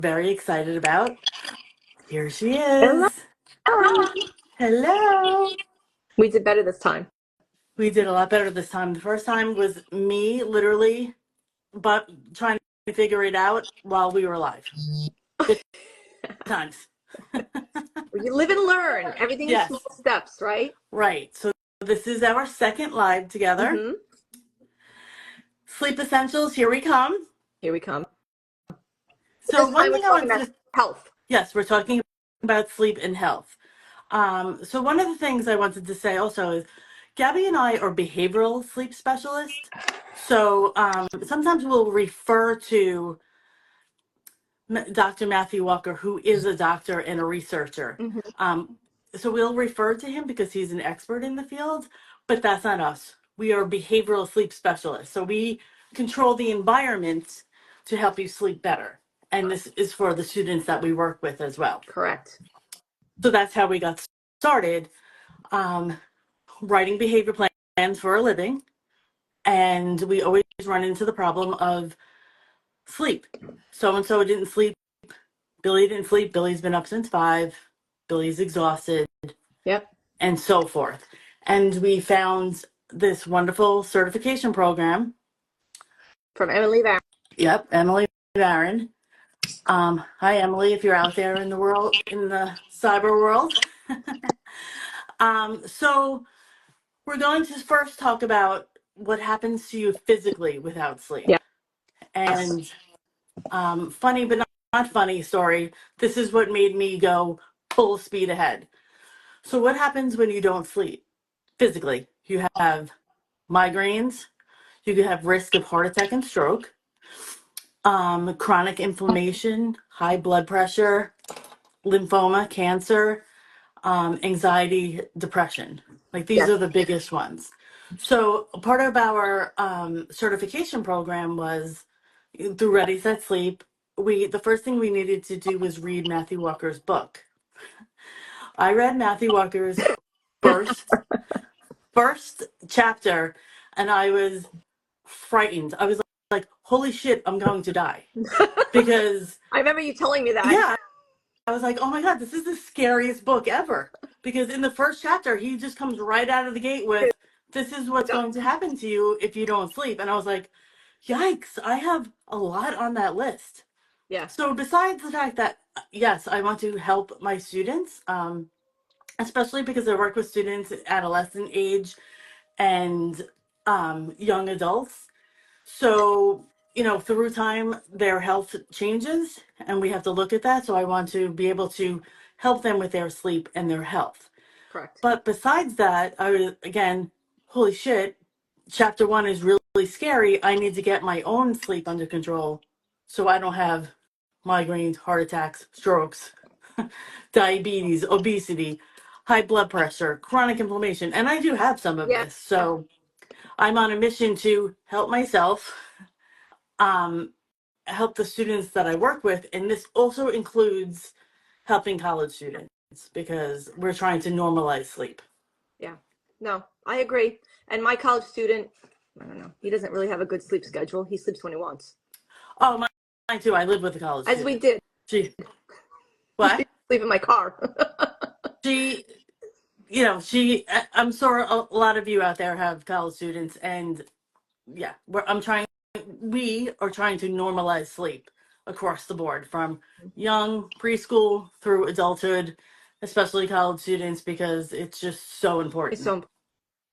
very excited about. Here she Hello. is. Hello. We did better this time. We did a lot better this time. The first time was me literally but trying to figure it out while we were live. Good times. You live and learn. Everything in Yes. small steps, right? Right. So this is our second live together. Mm-hmm. Sleep Essentials, here we come. Here we come. So This one time we're thing I talking wanted about to, health. yes, we're talking about sleep and health. So one of the things I wanted to say also is Gabby and I are behavioral sleep specialists. So sometimes we'll refer to Dr. Matthew Walker, who is a doctor and a researcher. Mm-hmm. So we'll refer to him because he's an expert in the field, but that's not us. We are behavioral sleep specialists. So we control the environment to help you sleep better. And this is for the students that we work with as well. Correct. So that's how we got started, writing behavior plans for a living. And we always run into the problem of sleep. So-and-so didn't sleep. Billy didn't sleep. Billy's been up since 5. Billy's exhausted. Yep. And so forth. And we found this wonderful certification program. From Emily Varn. Yep, Emily Varn. Hi, Emily, if you're out there in the world, in the cyber world. So we're going to first talk about what happens to you physically without sleep. Yeah. And funny but not funny story, this is what made me go full speed ahead. So what happens when you don't sleep physically? You have migraines, you could have risk of heart attack and stroke, chronic inflammation, high blood pressure, lymphoma, cancer, anxiety, depression. Like these Yes. are the biggest ones. So part of our certification program was through Ready Set Sleep. The first thing we needed to do was read Matthew Walker's book. I read Matthew Walker's first chapter, and I was frightened. I was like, holy shit, I'm going to die. Because I remember you telling me that. yeah, I was like, oh my God, this is the scariest book ever. Because in the first chapter, he just comes right out of the gate with, this is what's going to happen to you if you don't sleep. And I was like, yikes, I have a lot on that list. Yeah. So besides the fact that, yes, I want to help my students, especially because I work with students at adolescent age and young adults. So, through time, their health changes and we have to look at that. So I want to be able to help them with their sleep and their health. Correct. But besides that, I was, again, holy shit, chapter 1 is really scary. I need to get my own sleep under control so I don't have migraines, heart attacks, strokes, diabetes, obesity, high blood pressure, chronic inflammation. And I do have some of Yeah. this. So I'm on a mission to help myself, help the students that I work with. And this also includes helping college students because we're trying to normalize sleep. Yeah. No, I agree. And my college student, I don't know, he doesn't really have a good sleep schedule. He sleeps when he wants. Oh, mine too. I live with a college As student. we did. What? Sleep in my car. I'm sure a lot of you out there have college students, and yeah, we are trying to normalize sleep across the board from young preschool through adulthood, especially college students, because it's just so important. It's so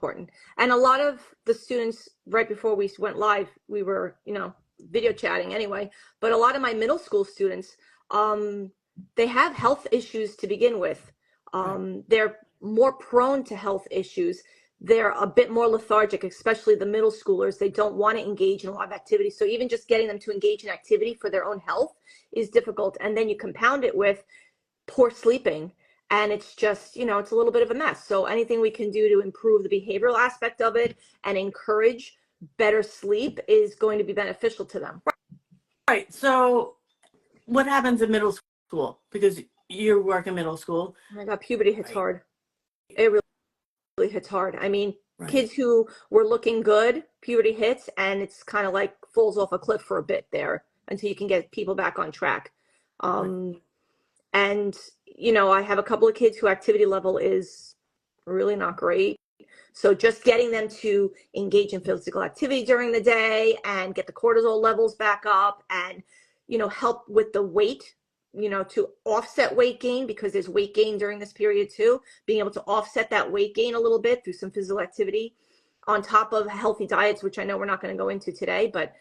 important. And a lot of the students, right before we went live, we were, video chatting anyway, but a lot of my middle school students, they have health issues to begin with. They're more prone to health issues. They're a bit more lethargic, especially the middle schoolers. They don't want to engage in a lot of activity. So even just getting them to engage in activity for their own health is difficult. And then you compound it with poor sleeping. And it's just, it's a little bit of a mess. So anything we can do to improve the behavioral aspect of it and encourage better sleep is going to be beneficial to them. Right. So what happens in middle school? Because you work in middle school. Oh my God, puberty hits hard. It really hits hard. I mean, Right. Kids who were looking good, puberty hits, and it's kind of like falls off a cliff for a bit there until you can get people back on track. And, you know, I have a couple of kids who activity level is really not great. So just getting them to engage in physical activity during the day and get the cortisol levels back up and, you know, help with the weight, you know, to offset weight gain, because there's weight gain during this period too, being able to offset that weight gain a little bit through some physical activity on top of healthy diets, which I know we're not going to go into today, but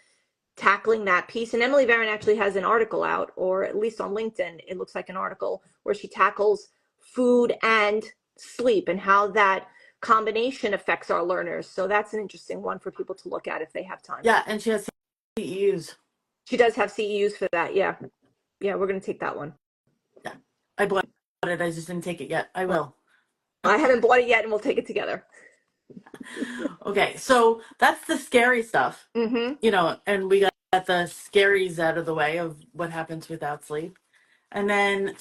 tackling that piece. And Emily Varon actually has an article out, or at least on LinkedIn, it looks like an article where she tackles food and sleep and how that combination affects our learners. So that's an interesting one for people to look at if they have time. Yeah, and she has CEUs. She does have CEUs for that. Yeah. Yeah, we're going to take that one. Yeah, I bought it. I just didn't take it yet. I will. I haven't bought it yet, and we'll take it together. Okay, so that's the scary stuff, Mm-hmm. you know, and we got the scaries out of the way of what happens without sleep. And then,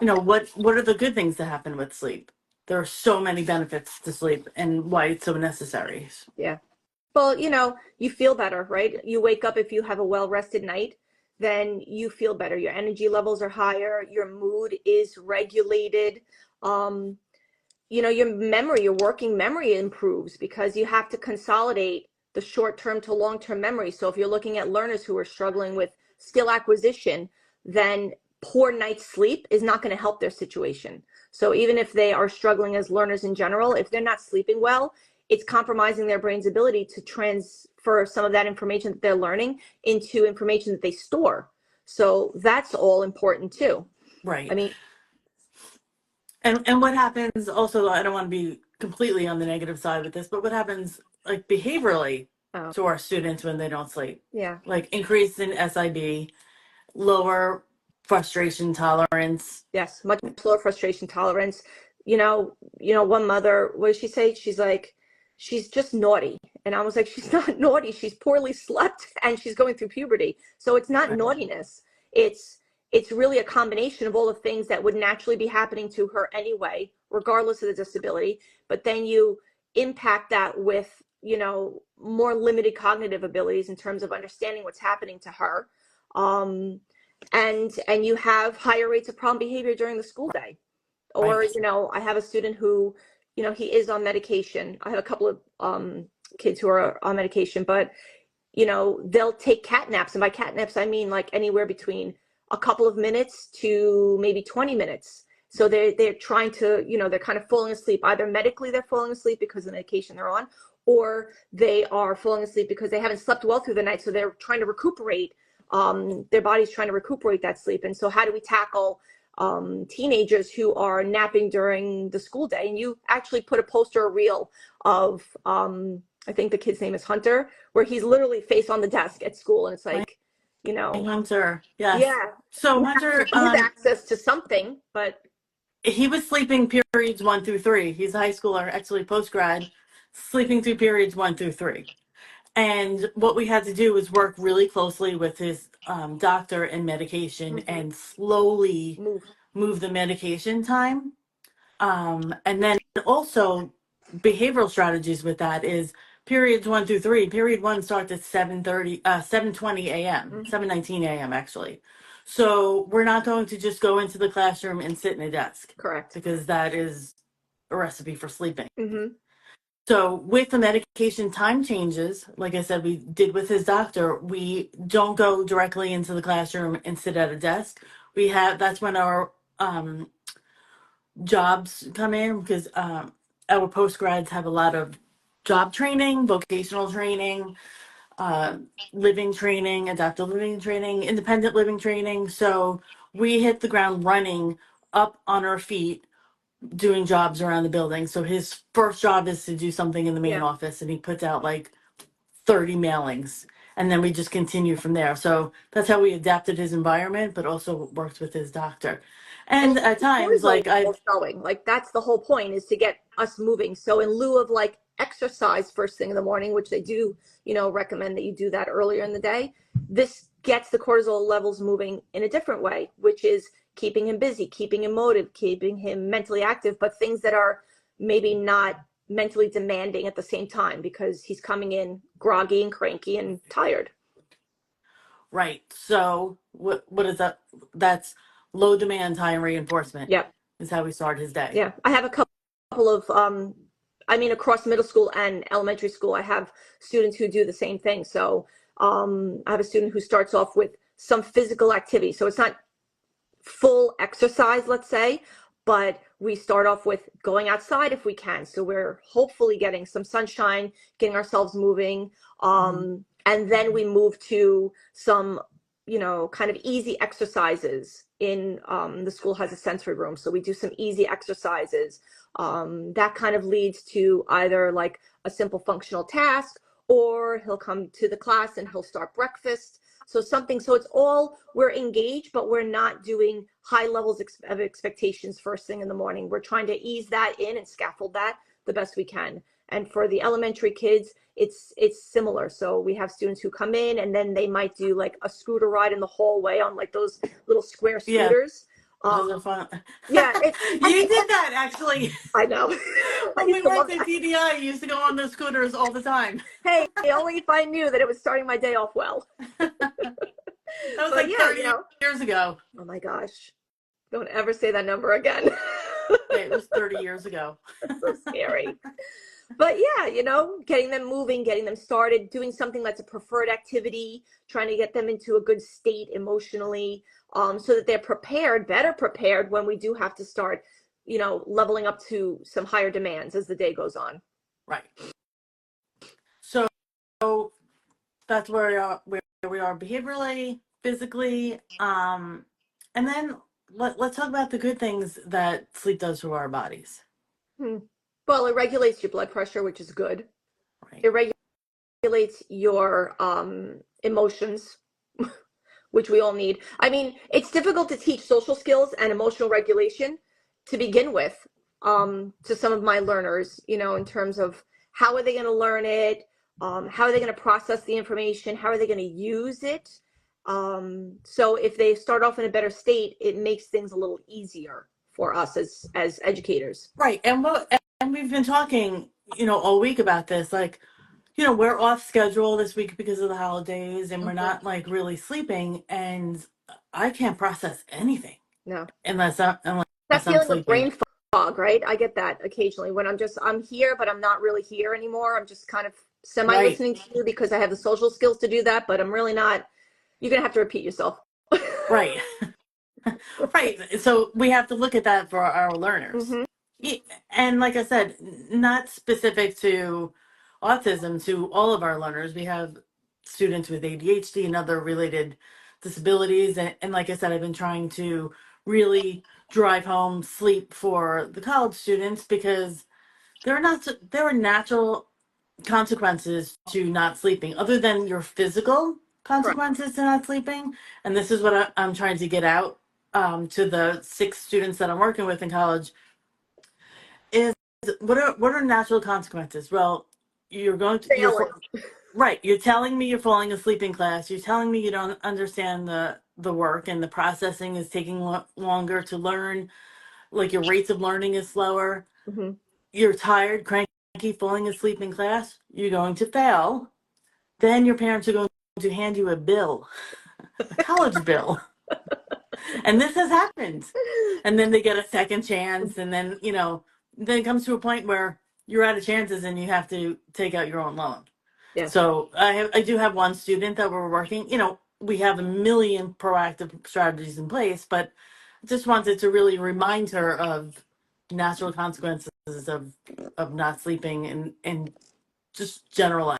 you know, what are the good things that happen with sleep? There are so many benefits to sleep and why it's so necessary. Yeah. Well, you know, you feel better, right? You wake up, if you have a well-rested night, then you feel better. Your energy levels are higher. Your mood is regulated. You know, your memory, your working memory improves because you have to consolidate the short-term to long-term memory. So if you're looking at learners who are struggling with skill acquisition, then poor night's sleep is not going to help their situation. So even if they are struggling as learners in general, if they're not sleeping well, it's compromising their brain's ability to transfer some of that information that they're learning into information that they store. So that's all important too. Right. I mean, And what happens also, I don't want to be completely on the negative side with this, but what happens like behaviorally to our students when they don't sleep? yeah. Like increase in SIB, lower frustration tolerance. Yes, much lower frustration tolerance. One mother, what did she say? She's like, she's just naughty. And I was like, she's not naughty. She's poorly slept and she's going through puberty. So it's not Right. naughtiness. It's really a combination of all the things that would naturally be happening to her anyway, regardless of the disability. But then you impact that with, you know, more limited cognitive abilities in terms of understanding what's happening to her. And you have higher rates of problem behavior during the school day. Or, Right. you know, I have a student who, you know, he is on medication. I have a couple of kids who are on medication, but, you know, they'll take cat naps. And by cat naps, I mean like anywhere between a couple of minutes to maybe 20 minutes. So they're trying to, you know, they're kind of falling asleep. Either medically they're falling asleep because of the medication they're on, or they are falling asleep because they haven't slept well through the night. So they're trying to recuperate. Their body's trying to recuperate that sleep. And so how do we tackle teenagers who are napping during the school day? And you actually put a poster or reel of, I think the kid's name is Hunter, where he's literally face on the desk at school. And it's like, you know, Hunter, yes. yeah. So Hunter, He has access to something, but he was sleeping periods 1 through 3. He's a high schooler, actually post-grad, sleeping through periods 1 through 3. And what we had to do was work really closely with his doctor and medication and slowly move the medication time. And then also behavioral strategies with that is periods 1 through 3. Period 1 starts at 7:20 a.m., 7:19 a.m. actually. So we're not going to just go into the classroom and sit in a desk. Correct. Because that is a recipe for sleeping. Mm-hmm. So with the medication time changes, like I said, we did with his doctor, we don't go directly into the classroom and sit at a desk. That's when our jobs come in, because our post-grads have a lot of job training, vocational training, living training, adaptive living training, independent living training. So we hit the ground running up on our feet doing jobs around the building. So his first job is to do something in the main office, and he puts out like 30 mailings, and then we just continue from there. So that's how we adapted his environment, but also worked with his doctor. And at times, like going, like that's the whole point, is to get us moving. So in lieu of like exercise first thing in the morning, which they do, you know, recommend that you do that earlier in the day, this gets the cortisol levels moving in a different way, which is keeping him busy, keeping him motivated, keeping him mentally active, but things that are maybe not mentally demanding at the same time, because he's coming in groggy and cranky and tired. Right. So what is that? That's low demand, high reinforcement Yep. is how we start his day. Yeah. I have a couple of, I mean, across middle school and elementary school, I have students who do the same thing. So I have a student who starts off with some physical activity. So it's not full exercise, let's say, but we start off with going outside if we can. So we're hopefully getting some sunshine, getting ourselves moving. And then we move to some, kind of easy exercises in the school has a sensory room. So we do some easy exercises. That kind of leads to either like a simple functional task, or he'll come to the class and he'll start breakfast. So something, so it's all, we're engaged, but we're not doing high levels of expectations first thing in the morning. We're trying to ease that in and scaffold that the best we can. And for the elementary kids, it's similar. So we have students who come in and then they might do like a scooter ride in the hallway on like those little square Yeah, scooters. those are fun. Yeah, You did that actually. I know. I When we used to love worked at that. TDI, you used to go on those scooters all the time. Hey, only if I knew that it was starting my day off well. That was But like yeah, 30 years ago. oh my gosh, don't ever say that number again. It was 30 years ago. That's so scary. But yeah, getting them moving, getting them started, doing something that's a preferred activity, trying to get them into a good state emotionally, so that they're prepared, better prepared when we do have to start, leveling up to some higher demands as the day goes on. Right. So that's where we are behaviorally, physically, and then let's talk about the good things that sleep does to our bodies. Well, it regulates your blood pressure, which is good. Right. It regulates your emotions, which we all need. I mean, it's difficult to teach social skills and emotional regulation to begin with, to some of my learners, in terms of how are they going to learn it? How are they going to process the information? How are they going to use it? So if they start off in a better state, it makes things a little easier for us as educators. Right. And we've been talking, all week about this. Like, we're off schedule this week because of the holidays, and we're not like really sleeping, and I can't process anything No. unless That I'm feeling of sleeping. brain fog, right? I get that occasionally when I'm here, but I'm not really here anymore. I'm just kind of semi Right. listening to you because I have the social skills to do that, but I'm really not. You're going to have to repeat yourself. Right. Right. So we have to look at that for our learners. And like I said, not specific to autism, to all of our learners. We have students with ADHD and other related disabilities. And like I said, I've been trying to really drive home sleep for the college students, because there are natural consequences to not sleeping, other than your physical Correct. consequences to not sleeping. And this is what I'm trying to get out, to the 6 students that I'm working with in college, is what are natural consequences? Well, Failing. right. You're telling me you're falling asleep in class. You're telling me you don't understand the work, and the processing is taking longer to learn. Like, your rates of learning is slower. You're tired, cranky, falling asleep in class. You're going to fail. Then your parents are going to hand you a bill, a college bill. And this has happened. And then they get a second chance. And then, then it comes to a point where you're out of chances and you have to take out your own loan. Yeah. So I do have one student that we're working, we have a million proactive strategies in place, but just wanted to really remind her of natural consequences of not sleeping, and just generalize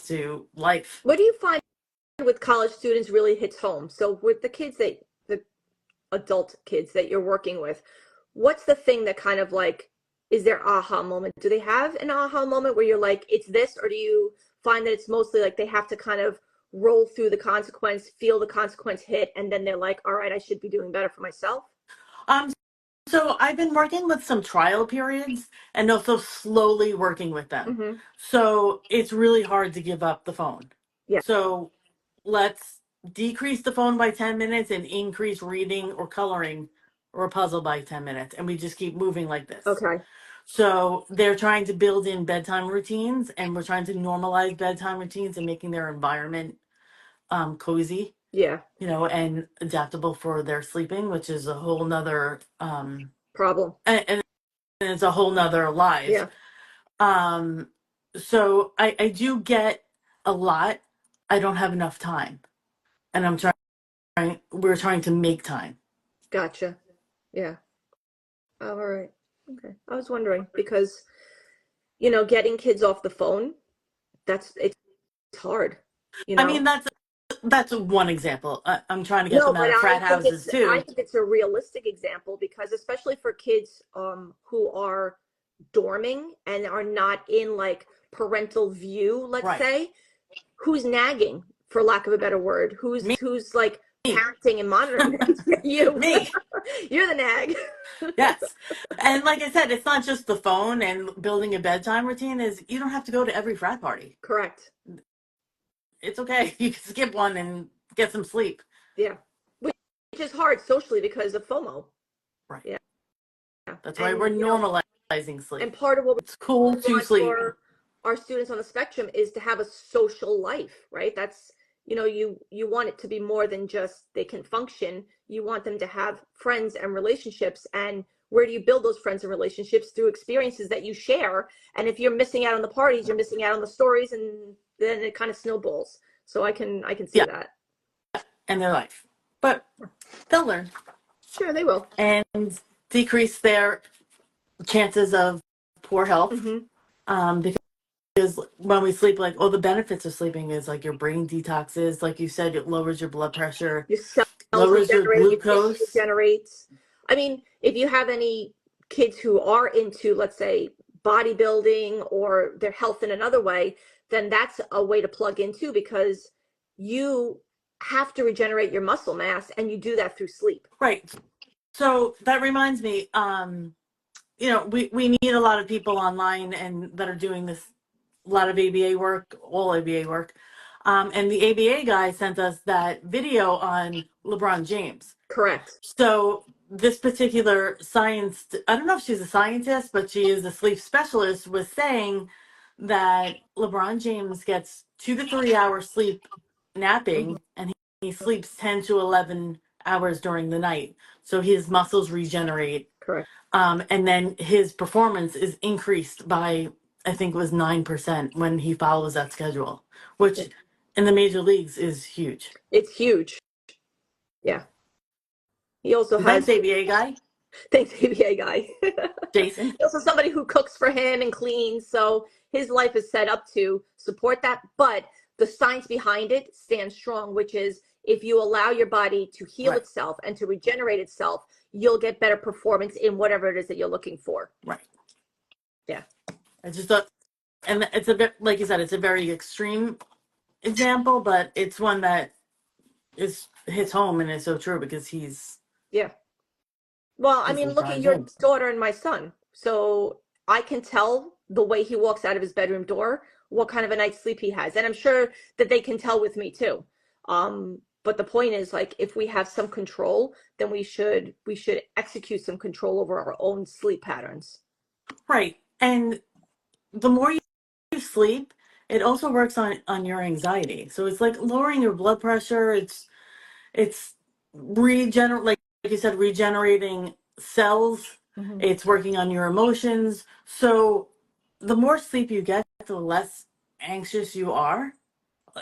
to life. What do you find with college students really hits home? So with the adult kids that you're working with, what's the thing that kind of like is their aha moment? Do they have an aha moment where you're like, it's this, or do you find that it's mostly like they have to kind of roll through the consequence, feel the consequence hit, and then they're like, all right, I should be doing better for myself? Um, so I've been working with some trial periods, and also slowly working with them. So it's really hard to give up the phone. Yeah. So let's decrease the phone by 10 minutes and increase reading or coloring or a puzzle by 10 minutes. And we just keep moving like this. Okay. So they're trying to build in bedtime routines, and we're trying to normalize bedtime routines and making their environment cozy. Yeah. you know, and adaptable for their sleeping, which is a whole nother, Problem. and it's a whole nother life. Yeah. Um, so I do get a lot. I don't have enough time, and we're trying to make time. Gotcha. Yeah. All right. Okay. I was wondering because, getting kids off the phone, it's hard, you I know? mean, that's one example. I'm trying to get No, them but out of frat houses I too. think it's a realistic example because especially for kids who are dorming and are not in like parental view, let's Right. say, who's nagging, for lack of a better word, Me, who's like parenting and monitoring this? You. me. You're the nag. Yes. And like I said, it's not just the phone and building a bedtime routine. Is you don't have to go to every frat party. Correct. It's okay. You can skip one and get some sleep. Yeah. Which is hard socially because of FOMO. Right. Yeah. That's why And we're normalizing and sleep. part of what It's cool we to want sleep. for our students on the spectrum is to have a social life, right? That's, you want it to be more than just they can function. You want them to have friends and relationships. And where do you build those friends and relationships? Through experiences that you share. And if you're missing out on the parties, you're missing out on the stories, and then it kind of snowballs. So I can see Yeah. that. And their life. But they'll learn Sure, they will. and decrease their chances of poor health. Mm-hmm. Because when we sleep, like all the benefits of sleeping is like your brain detoxes, like you said, it lowers your blood pressure, Your cells lowers your regenerate, your tissue glucose. regenerates. I mean, if you have any kids who are into, let's say, bodybuilding or their health in another way, then that's a way to plug in too, because you have to regenerate your muscle mass and you do that through sleep. Right. So that reminds me, we meet a lot of people online and that are doing this, a lot of ABA work, all ABA work. And the ABA guy sent us that video on LeBron James. Correct. So this particular I don't know if she's a scientist, but she is a sleep specialist, was saying that LeBron James gets 2 to 3 hours sleep Mm-hmm. napping, and he sleeps 10 to 11 hours during the night. So his muscles regenerate. Correct. And then his performance is increased by, I think it was 9% when he follows that schedule, which in the major leagues is huge. It's huge. Yeah. He also Thanks, has, ABA guy, thanks, ABA guy. Jason. Also somebody who cooks for him and cleans, so his life is set up to support that. But the science behind it stands strong, which is if you allow your body to heal Right. itself and to regenerate itself, you'll get better performance in whatever it is that you're looking for. Right. Yeah. I just thought, and it's a bit, like you said, it's a very extreme example, but it's one that hits home and is so true because he's Yeah. Well, I he's mean, look at LeBron your James. daughter and my son. So I can tell the way he walks out of his bedroom door what kind of a night's sleep he has. And I'm sure that they can tell with me too. But the point is, like, if we have some control, then we should execute some control over our own sleep patterns. Right. And the more you sleep, it also works on your anxiety. So it's like lowering your blood pressure. It's like you said, regenerating cells. Mm-hmm. It's working on your emotions. So the more sleep you get, the less anxious you are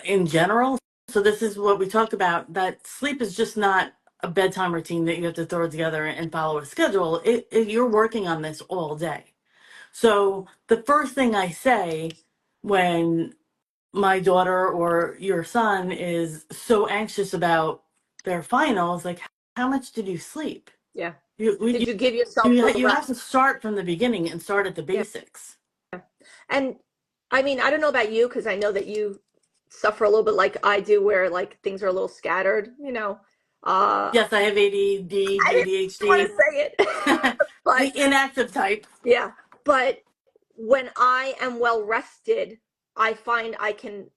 in general. So this is what we talk about, that sleep is just not a bedtime routine that you have to throw together and follow a schedule. You're working on this all day. So the first thing I say when my daughter or your son is so anxious about their finals, like, how much did you sleep? Yeah. You, Did you, you give yourself those you have to reps? start from the beginning and start at the Yeah. basics. And I mean, I don't know about you because I know that you suffer a little bit like I do, where like things are a little scattered, Yes, I have ADD, I didn't want to ADHD, say it, but the inactive type. yeah. But when I am well rested, I find I can,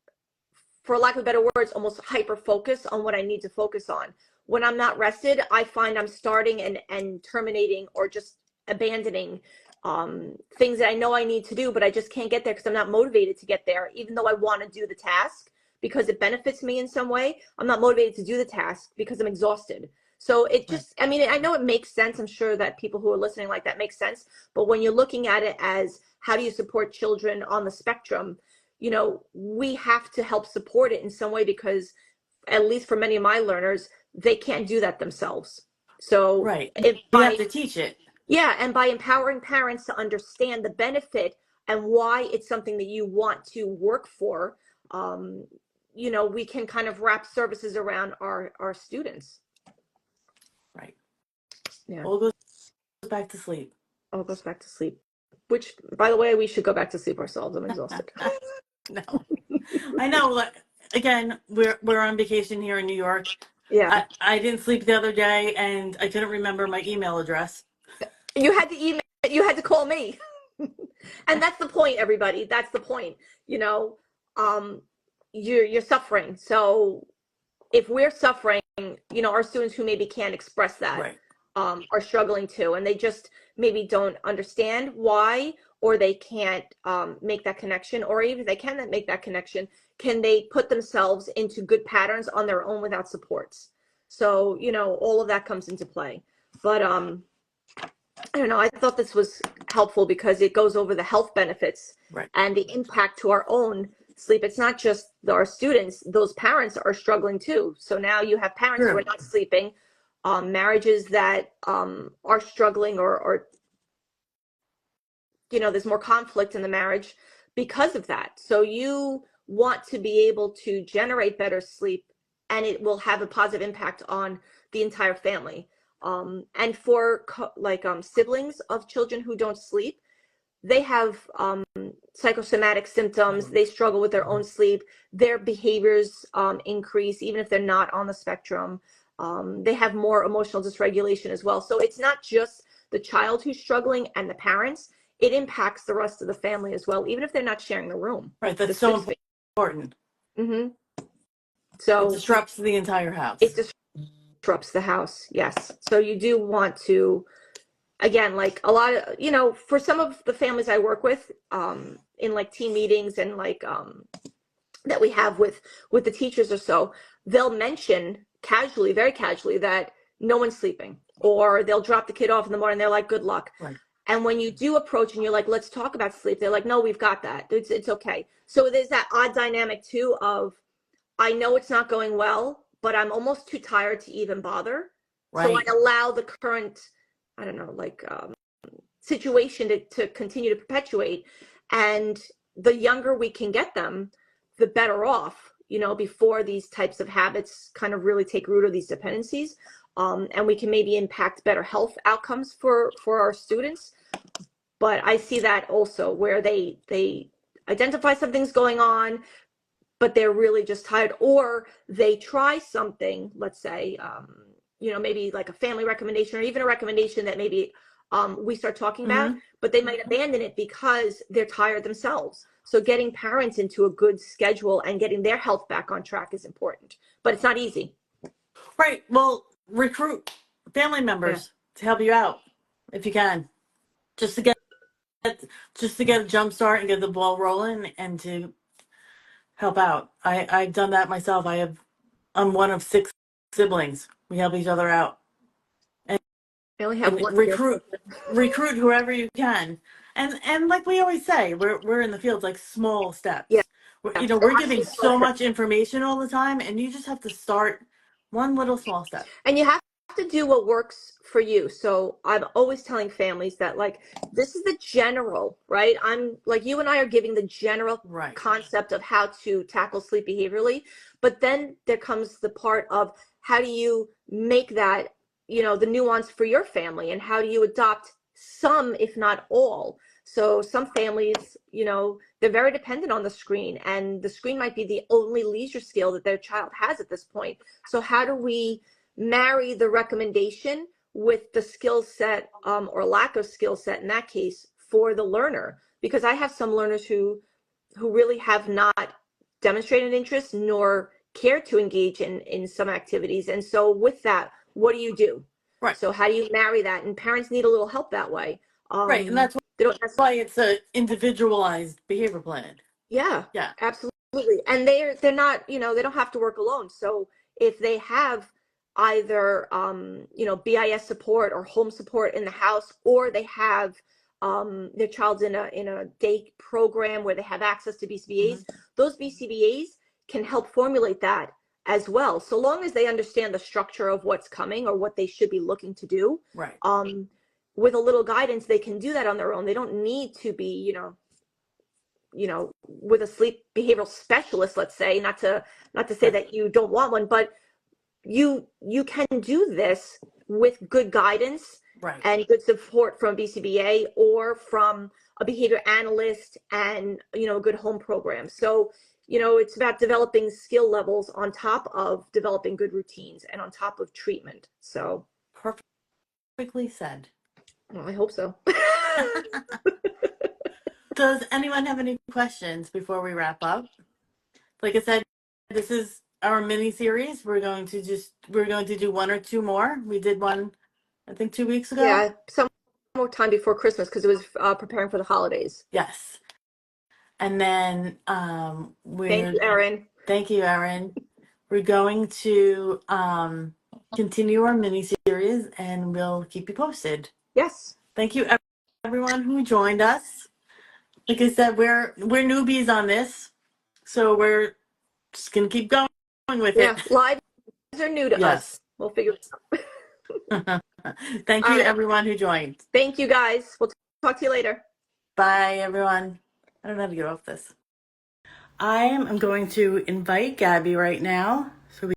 for lack of better words, almost hyper focus on what I need to focus on. When I'm not rested, I find I'm starting and terminating or just abandoning things that I know I need to do, but I just can't get there because I'm not motivated to get there, even though I want to do the task because it benefits me in some way. I'm not motivated to do the task because I'm exhausted. So it just, I mean, I know it makes sense. I'm sure that people who are listening like that makes sense. But when you're looking at it as how do you support children on the spectrum, you know, we have to help support it in some way because at least for many of my learners, they can't do that themselves. So Right. if We have by, to teach it. yeah, and by empowering parents to understand the benefit and why it's something that you want to work for, you know, we can kind of wrap services around our students. Right. Yeah. All goes back to sleep. All goes back to sleep. Which, by the way, we should go back to sleep ourselves. I'm exhausted. No, I know. Like, again, we're on vacation here in New York. Yeah. I didn't sleep the other day, and I couldn't remember my email address. You had to email, you had to call me. And that's the point, everybody. That's the point. You know, you're suffering. So if we're suffering, you know, our students who maybe can't express that, Right. are struggling too, and they just maybe don't understand why, or they can't make that connection, or even if they can make that connection, can they put themselves into good patterns on their own without supports? So, you know, all of that comes into play. But I don't know, I thought this was helpful because it goes over the health benefits Right. and the impact to our own sleep. It's not just our students, those parents are struggling too. So now you have parents who are not sleeping, marriages that are struggling, or you know, there's more conflict in the marriage because of that. So you want to be able to generate better sleep, and it will have a positive impact on the entire family. And for siblings of children who don't sleep, they have psychosomatic symptoms. They struggle with their own sleep. Their behaviors increase, even if they're not on the spectrum. They have more emotional dysregulation as well. So it's not just the child who's struggling and the parents. It impacts the rest of the family as well, even if they're not sharing the room. Right. That's so important. Mm-hmm. So it disrupts the entire house. It disrupts the house. Yes. So you do want to, again, like a lot of, you know, for some of the families I work with, in like team meetings and like, that we have with the teachers or so, they'll mention casually, very casually, that no one's sleeping, or they'll drop the kid off in the morning. They're like, good luck. Right. And when you do approach and you're like, let's talk about sleep, they're like, no, we've got that. It's okay. So there's that odd dynamic too of, I know it's not going well, but I'm almost too tired to even bother. Right. So I allow the current, I don't know, like situation to continue to perpetuate. And the younger we can get them, the better off, you know, before these types of habits kind of really take root, or these dependencies. And we can maybe impact better health outcomes for our students. But I see that also where they identify something's going on, but they're really just tired, or they try something, let's say, you know, maybe like a family recommendation, or even a recommendation that maybe we start talking about, but they might abandon it because they're tired themselves. So getting parents into a good schedule and getting their health back on track is important, but it's not easy. Right. Well, recruit family members to help you out if you can, just to get a jump start and get the ball rolling, and to help out. I've done that myself. I'm one of 6 siblings. We help each other out. I only have one recruit whoever you can. And like we always say, we're in the field, like small steps. Yeah. We're giving so much information all the time, and you just have to start one little small step. And you have to do what works for you. So I'm always telling families that, like, this is the general, right? I'm like, you and I are giving the general concept of how to tackle sleep behaviorally, but then there comes the part of how do you make that, you know, the nuance for your family, and how do you adopt some, if not all. So some families, you know, they're very dependent on the screen, and the screen might be the only leisure skill that their child has at this point. So how do we marry the recommendation with the skill set, or lack of skill set in that case, for the learner? Because I have some learners who really have not demonstrated interest nor care to engage in some activities. And so with that, what do you do? Right. So how do you marry that? And parents need a little help that way. Right. And that's why it's an individualized behavior plan. Yeah. Yeah. Absolutely. Absolutely. And they're not, you know, they don't have to work alone. So if they have either you know, BIS support or home support in the house, or they have their child's in a day program where they have access to BCBAs, those BCBAs can help formulate that as well. So long as they understand the structure of what's coming or what they should be looking to do. Right. With a little guidance, they can do that on their own. They don't need to be, you know, with a sleep behavioral specialist, let's say, not to say Right. that you don't want one, but you can do this with good guidance Right. and good support from BCBA or from a behavior analyst and, you know, a good home program. So, you know, it's about developing skill levels on top of developing good routines and on top of treatment. So Perfectly said. well, I hope so. Does anyone have any questions before we wrap up? Like I said, this is our mini series. We're going to do one or two more. We did one, I think, 2 weeks ago. Yeah, some more time before Christmas because it was preparing for the holidays. Yes. And then Thank you, Erin. thank you, Erin. We're going to continue our mini series, and we'll keep you posted. Yes. Thank you, everyone who joined us. Like I said, we're newbies on this, so we're just gonna keep going with Yeah, it. lives are new to us. Yes. We'll figure it out. Thank All you, right. everyone who joined. Thank you, guys. We'll talk to you later. Bye, everyone. I don't know how to get off this. I'm going to invite Gabby right now.